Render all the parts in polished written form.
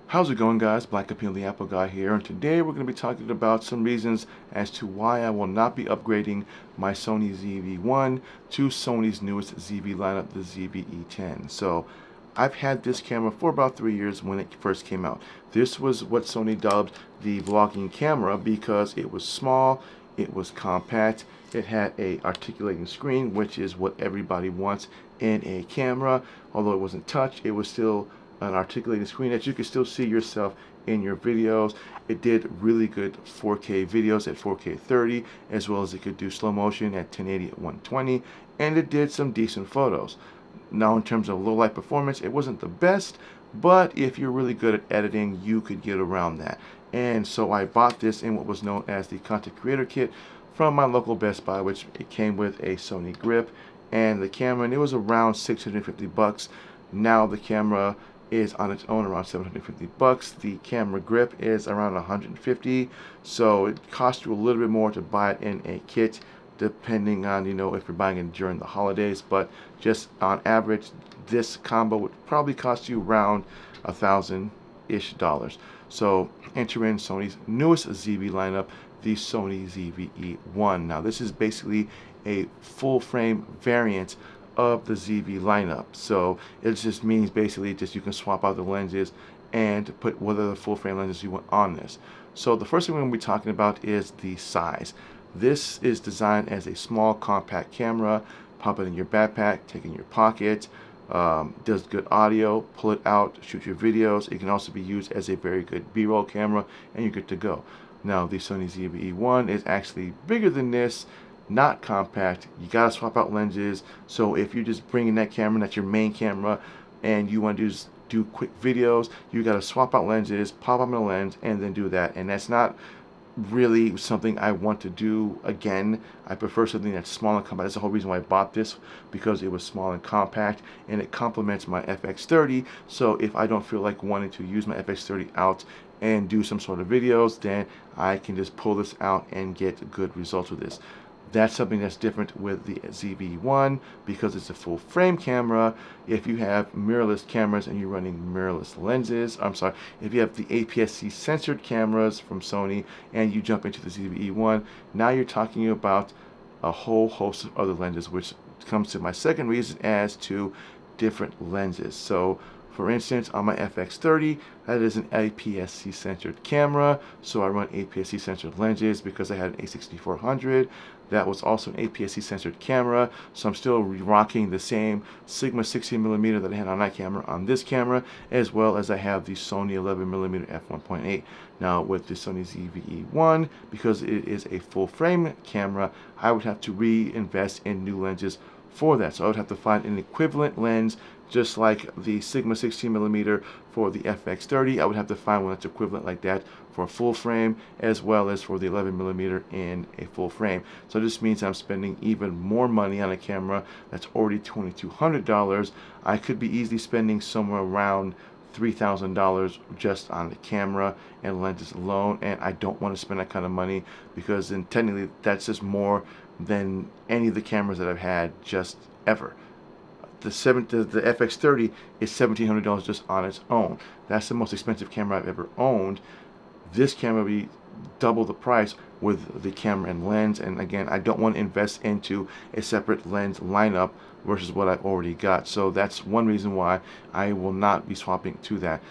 How's it going, guys? Black Appeal the Apple Guy here, and today we're going to be talking about some reasons as to why I will not be upgrading my Sony ZV-E1 to Sony's newest ZV lineup, the ZV-E10. So I've had this camera for about 3 years when it first came out. This was what Sony dubbed the vlogging camera because it was small, it was compact, it had a articulating screen, which is what everybody wants in a camera. Although it wasn't touch, it was still an articulating screen that you could still see yourself in your videos. It did really good 4K videos at 4K 30, as well as it could do slow motion at 1080 at 120, and it did some decent photos. Now, in terms of low light performance, it wasn't the best, but if you're really good at editing, you could get around that. And so I bought this in what was known as the Content Creator Kit from my local Best Buy, which it came with a Sony grip and the camera, and it was around 650 bucks. Now the camera is on its own around 750 bucks. The camera grip is around 150, so it costs you a little bit more to buy it in a kit, depending on, if you're buying it during the holidays. But just on average, this combo would probably cost you around $1,000-ish. So enter in Sony's newest ZV lineup, the Sony ZV-E1. Now this is basically a full frame variant of the ZV lineup. So it just means basically just you can swap out the lenses and put whatever full frame lenses you want on this. So the first thing we're going to be talking about is the size. This is designed as a small compact camera. Pop it in your backpack, take it in your pocket. Does good audio, pull it out, shoot your videos. It can also be used as a very good B-roll camera, and you're good to go. Now the Sony ZV-E1 is actually bigger than this, not compact. You gotta swap out lenses. So if you're just bringing that camera, that's your main camera, and you want to do quick videos, you gotta swap out lenses, pop up a lens, and then do that. And that's not really something I want to do again. I prefer something that's small and compact. That's the whole reason why I bought this, because it was small and compact, and it complements my FX30. So if I don't feel like wanting to use my FX30 out and do some sort of videos, then I can just pull this out and get good results with this. That's something that's different with the ZV-E1 because it's a full frame camera. If you have mirrorless cameras and you're running mirrorless lenses, if you have the APS-C censored cameras from Sony and you jump into the ZV-E1, now you're talking about a whole host of other lenses, which comes to my second reason as to different lenses. So for instance, on my FX30, that is an APS-C censored camera, so I run APS-C censored lenses because I had an A6400. That was also an APS-C censored camera, so I'm still rocking the same Sigma 16mm that I had on that camera on this camera, as well as I have the Sony 11mm f1.8. Now with the Sony ZV-E1, because it is a full frame camera, I would have to reinvest in new lenses for that. So I would have to find an equivalent lens, just like the Sigma 16mm for the FX30. I would have to find one that's equivalent like that for a full frame, as well as for the 11mm in a full frame. So this means I'm spending even more money on a camera that's already $2,200. I could be easily spending somewhere around $3,000 just on the camera and lenses alone, and I don't want to spend that kind of money, because then technically that's just more than any of the cameras that I've had just ever. The FX30 is $1,700 just on its own. That's the most expensive camera I've ever owned. This camera will be double the price with the camera and lens, and again, I don't want to invest into a separate lens lineup versus what I've already got. So that's one reason why I will not be swapping to that.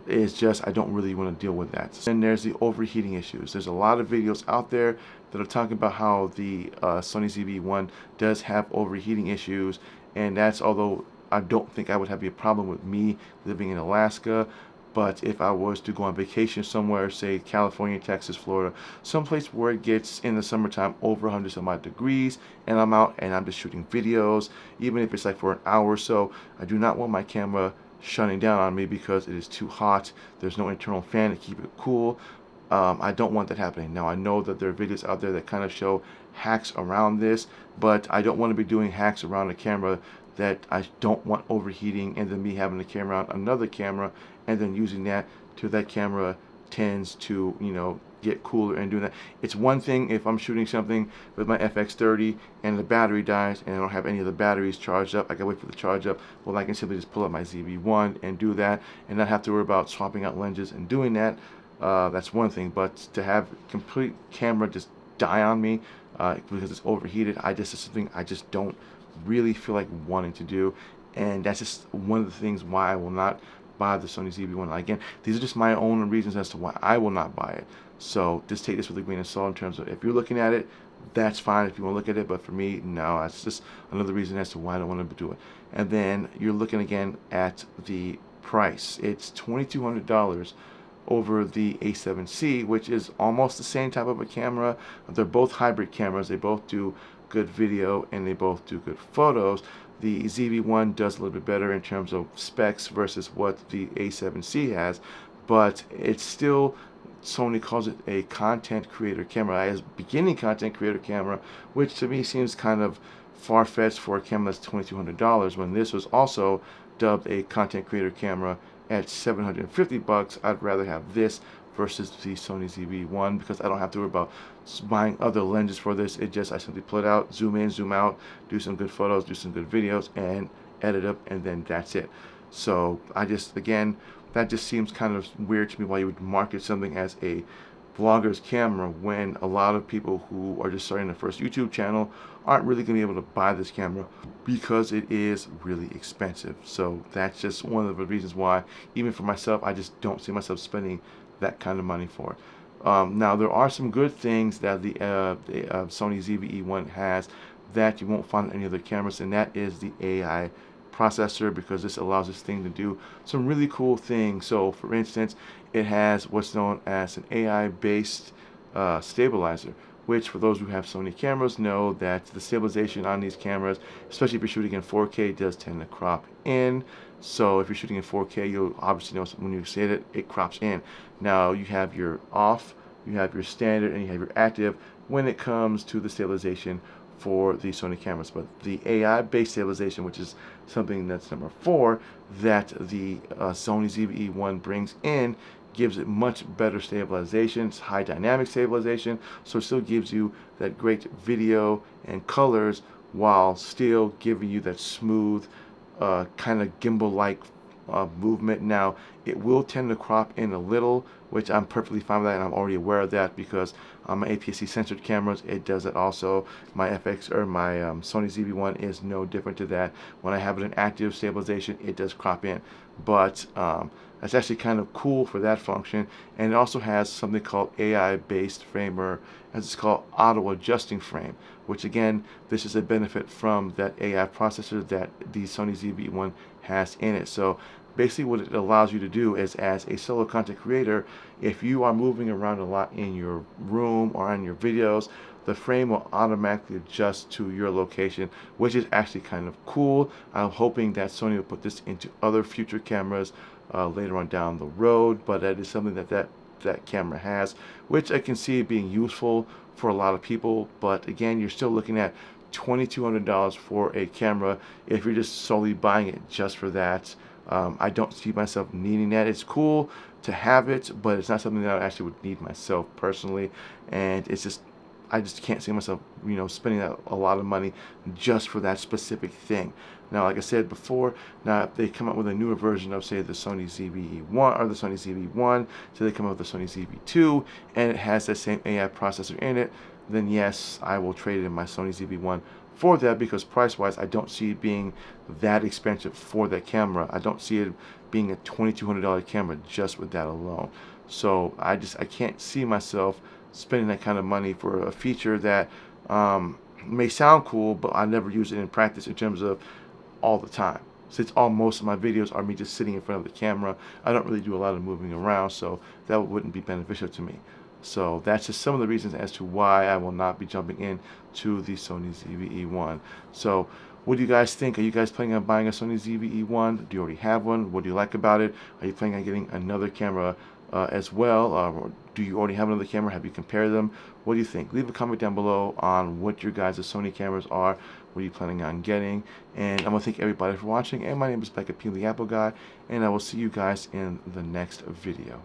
It's just I don't really want to deal with that. And there's the overheating issues. There's a lot of videos out there that are talking about how the Sony ZV-E1 does have overheating issues, and that's, although I don't think I would have a problem with me living in Alaska, but if I was to go on vacation somewhere, say California, Texas, Florida, someplace where it gets in the summertime over 100 some odd degrees, and I'm out and I'm just shooting videos, even if it's like for an hour or so, I do not want my camera shutting down on me because it is too hot. There's no internal fan to keep it cool. I don't want that happening. Now I know that there are videos out there that kind of show hacks around this, but I don't want to be doing hacks around a camera that I don't want overheating, and then me having the camera on another camera and then using that till that camera tends to, get cooler and doing that. It's one thing if I'm shooting something with my FX30 and the battery dies and I don't have any of the batteries charged up. I gotta wait for the charge up. Well, I can simply just pull up my ZV-1 and do that and not have to worry about swapping out lenses and doing that. That's one thing, but to have complete camera just die on me because it's overheated, it's something I just don't really feel like wanting to do, and that's just one of the things why I will not buy the Sony ZV-1. Again, these are just my own reasons as to why I will not buy it. So just take this with a grain of salt in terms of if you're looking at it, that's fine if you want to look at it, but for me, no, that's just another reason as to why I don't want to do it. And then you're looking again at the price. It's $2,200 over the A7C, which is almost the same type of a camera. They're both hybrid cameras. They both do good video and they both do good photos. The ZV-1 does a little bit better in terms of specs versus what the A7C has, but it's still, Sony calls it a content creator camera, as beginning content creator camera, which to me seems kind of far-fetched for a camera that's $2,200 when this was also dubbed a content creator camera at $750. I'd rather have this versus the Sony ZV-E1 because I don't have to worry about buying other lenses for this. I simply pull it out, zoom in, zoom out, do some good photos, do some good videos, and edit up, and then that's it. So again, that just seems kind of weird to me why you would market something as a vlogger's camera when a lot of people who are just starting their first YouTube channel aren't really going to be able to buy this camera because it is really expensive. So that's just one of the reasons why, even for myself, I just don't see myself spending that kind of money for it. Now there are some good things that the Sony ZV-E1 has that you won't find in any other cameras, and that is the AI processor, because this allows this thing to do some really cool things. So for instance, it has what's known as an AI based stabilizer, which for those who have Sony cameras know that the stabilization on these cameras, especially if you're shooting in 4K, does tend to crop in. So if you're shooting in 4K, you'll obviously notice when you say that it crops in. Now you have your off, you have your standard, and you have your active when it comes to the stabilization for the Sony cameras. But the AI based stabilization, which is something that's number 4 that the Sony ZV-E1 brings in, gives it much better stabilization. It's high dynamic stabilization, so it still gives you that great video and colors while still giving you that smooth kind of gimbal-like movement. Now it will tend to crop in a little, which I'm perfectly fine with that, and I'm already aware of that because on my APS-C censored cameras it does it also. My Sony ZV-1 is no different to that. When I have it in active stabilization, it does crop in, but that's actually kind of cool for that function. And it also has something called AI based frame, or as it's called, auto adjusting frame, which again, this is a benefit from that AI processor that the Sony ZV-E1 has in it. So basically what it allows you to do is, as a solo content creator, if you are moving around a lot in your room or on your videos, the frame will automatically adjust to your location, which is actually kind of cool. I'm hoping that Sony will put this into other future cameras later on down the road, but that is something that camera has, which I can see being useful for a lot of people. But again, you're still looking at $2,200 for a camera if you're just solely buying it just for that. I don't see myself needing that. It's cool to have it, but it's not something that I actually would need myself personally, and I just can't see myself, spending a lot of money just for that specific thing. Now, like I said before, now if they come up with a newer version of, say, the Sony ZV-E1 or the Sony ZV-1, so they come up with the Sony ZV-2, and it has that same AI processor in it, then yes, I will trade in my Sony ZV-1 for that, because price-wise, I don't see it being that expensive for that camera. I don't see it being a $2,200 camera just with that alone. So I can't see myself spending that kind of money for a feature that may sound cool, but I never use it in practice in terms of all the time. Since most of my videos are me just sitting in front of the camera, I don't really do a lot of moving around, so that wouldn't be beneficial to me. So that's just some of the reasons as to why I will not be jumping in to the Sony ZV-E1. So what do you guys think? Are you guys planning on buying a Sony ZV-E1? Do you already have one? What do you like about it? Are you planning on getting another camera as well? Or do you already have another camera? Have you compared them? What do you think? Leave a comment down below on what your guys' Sony cameras are. What are you planning on getting? And I'm going to thank everybody for watching. And my name is Becca P, the Apple Guy. And I will see you guys in the next video.